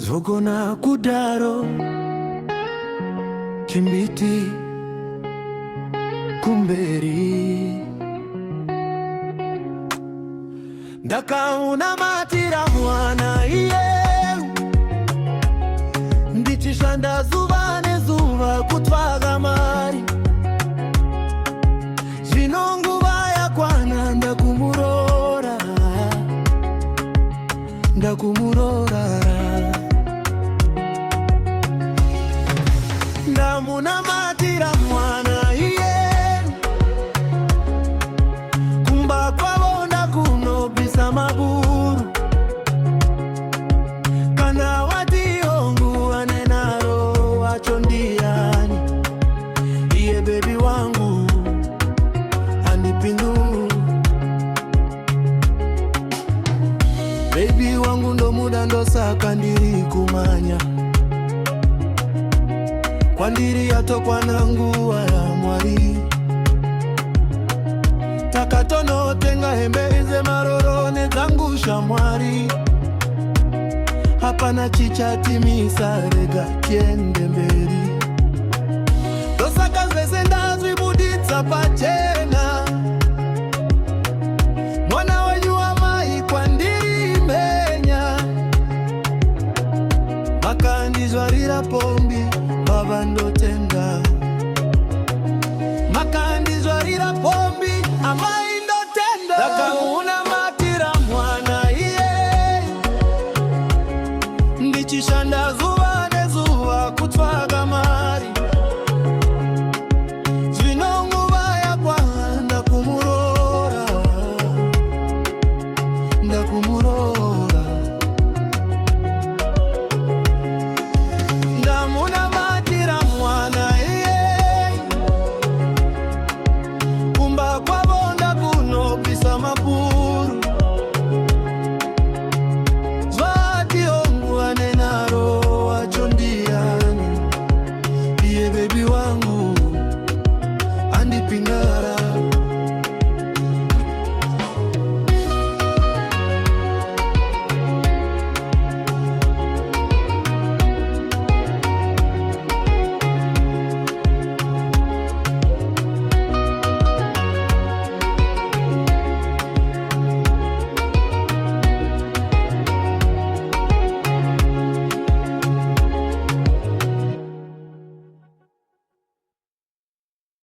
Zogona kudaro Kimbiti Kumberi Ndakauna matira mwana iye Ndichishanda zuva nezuva kutwaga mari Zvinonguva yakwana ndakumurora Ndamuna matira mwana iye Kumba kwavona kunobisa maburu Kana wadiongu anenaro wacho ndiani Iye baby wangu anipindu Baby wangu ndo muda ndo saka ndiri kumanya Kwa ndiri yatokwa na nguwa ya mwari Takatono tenga hembe ize marorone zangusha mwari Hapana chichati misarega kiende mberi Dosaka zvese ndazvibuditsa pachena Mwana wenyu amai kwa ndiri menya Makandizvarira pombi baba ndotenda Makandizvarira pombi amai ndotenda Ndakauna matira mwana iye Ndichishanda zuva nezuva kutwaga mari Zvinonguva yakwana ndakumurora Ndamuna matira mwana iye Kumba kwavonda kunobisa mapuru Zvationgu anenaro wacho ndiani Iye baby wangu andipinga